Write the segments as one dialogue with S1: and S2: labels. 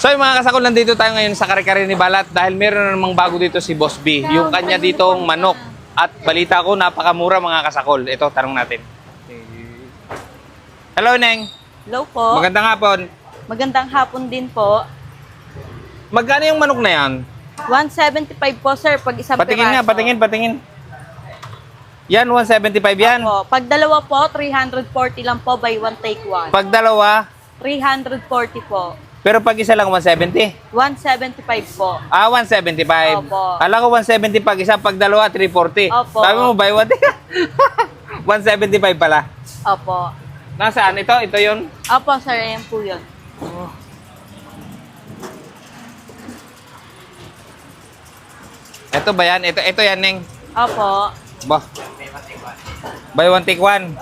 S1: So yung mga kasakol, nandito tayo ngayon sa Kare-Kare ni Balat dahil meron na namang bago dito si Boss B. Yung kanya ditong manok. At balita ko, napakamura mga kasakol. Ito, tanong natin. Hello, Neng.
S2: Hello po.
S1: Magandang hapon.
S2: Magandang hapon din po.
S1: Magkano yung manok na yan?
S2: 175 po, sir, pag isang
S1: Patingin nga,
S2: piraso.
S1: patingin. Yan, 175 yan.
S2: Opo. Pag dalawa po, 340 lang po, buy one take one.
S1: Pag dalawa,
S2: 340 po.
S1: pero pag isa lang 170.
S2: 175 po.
S1: Ah, 175.
S2: Opo.
S1: Kala ko 170 pag isa, pag dalawa, 340.
S2: Opo.
S1: Sabi mo, buy one. 175 pala.
S2: Opo.
S1: Nasaan? Ito yun?
S2: Opo, sir, ayan po yun.
S1: Ito ba yan? Ito yan, Neng.
S2: Opo.
S1: Bah. Buy one, take one.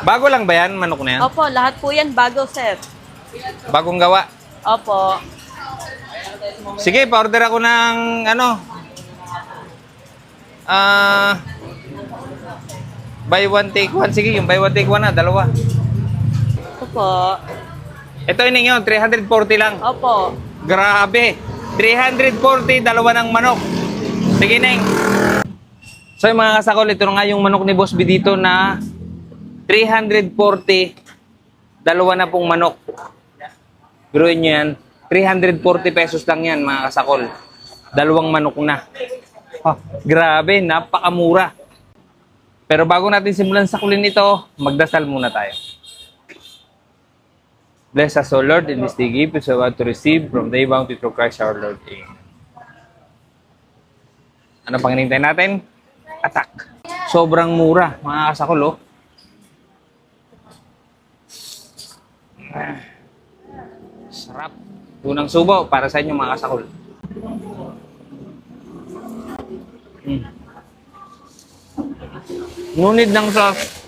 S1: Bago lang ba yan, manok na yan?
S2: Opo, lahat po yan bago, sir.
S1: Bagong gawa.
S2: Opo.
S1: Sige, pa-order ako ng buy one, take one. Sige, yung buy one, take one na, dalawa.
S2: Opo.
S1: Ito yun yun, 340 lang.
S2: Opo.
S1: Grabe. 340, dalawa ng manok. Sige, Neng. So, yung mga kasakol, ito na nga yung manok ni Boss B dito na 340, dalawa na pong manok. Biruin nyo yan. 340 pesos lang yan, mga kasakol. Dalawang manok na. Oh, grabe, napakamura. Pero bago natin simulan sakulin ito, magdasal muna tayo. Bless us, O Lord, in this day gift is about to receive from thy bounty through Christ our Lord. Amen. Ano pang hinintay natin? Attack. Sobrang mura, mga kasakol, oh. Sarap. Unang subo para sa inyo, mga kasakol. Ngunit ng sauce.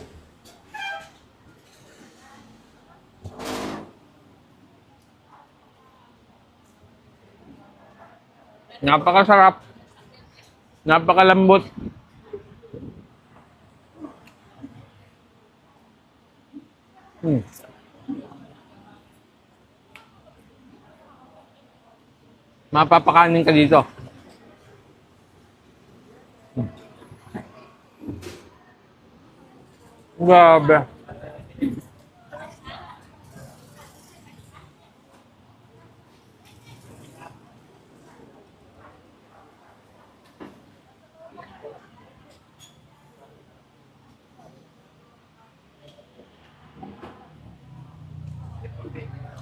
S1: Napakasarap. Napakalambot. Mapapakanin ka dito. Grabe.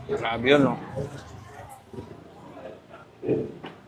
S1: Grabe yun, no? Grabe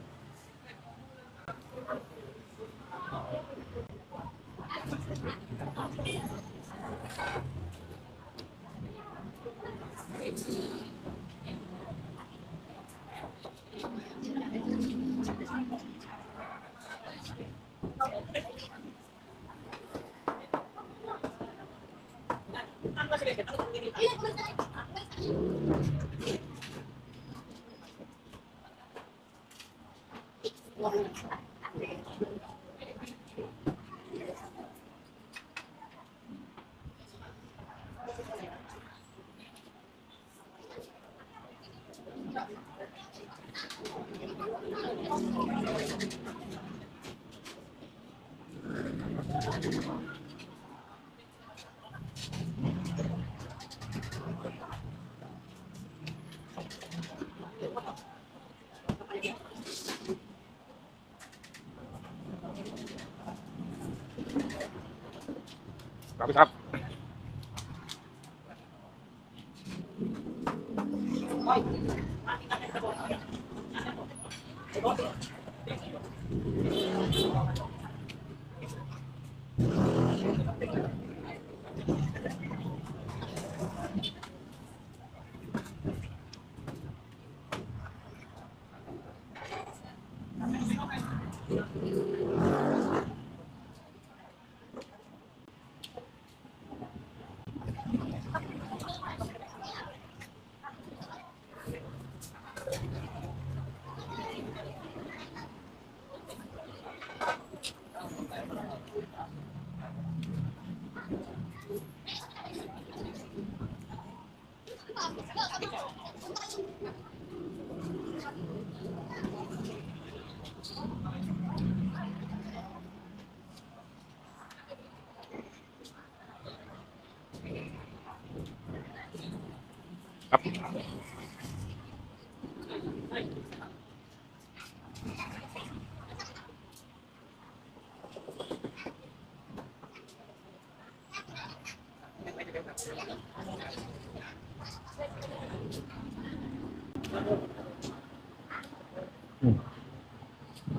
S1: sarap.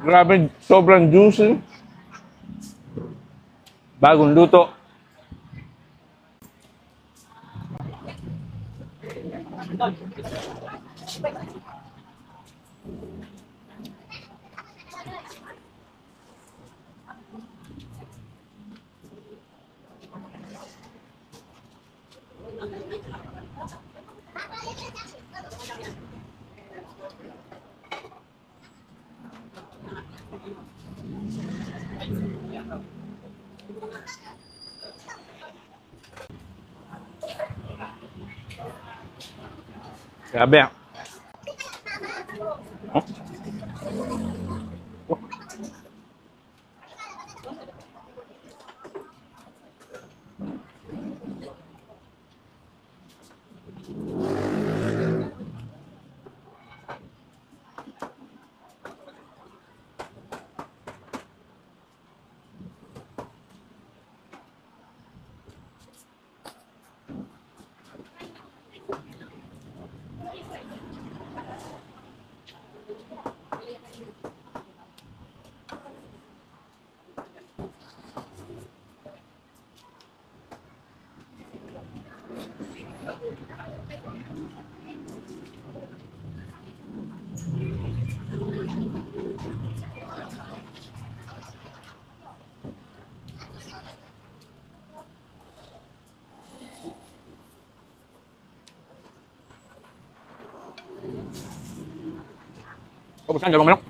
S1: Grabe, sobrang juicy. Bagong luto. Grabe ah. Oh. Tapos yan, dalawang manok.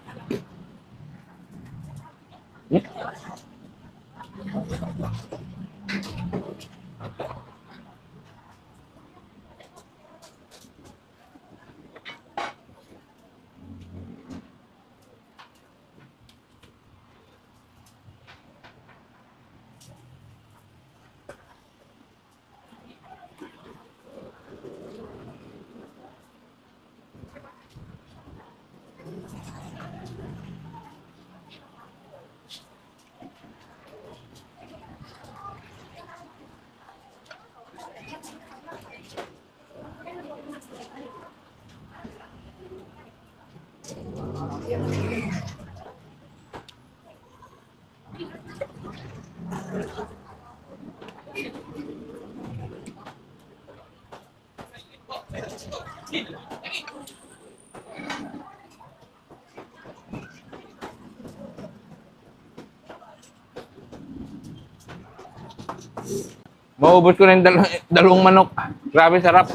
S1: Maubos ko na yung dalawang manok. Grabe sarap.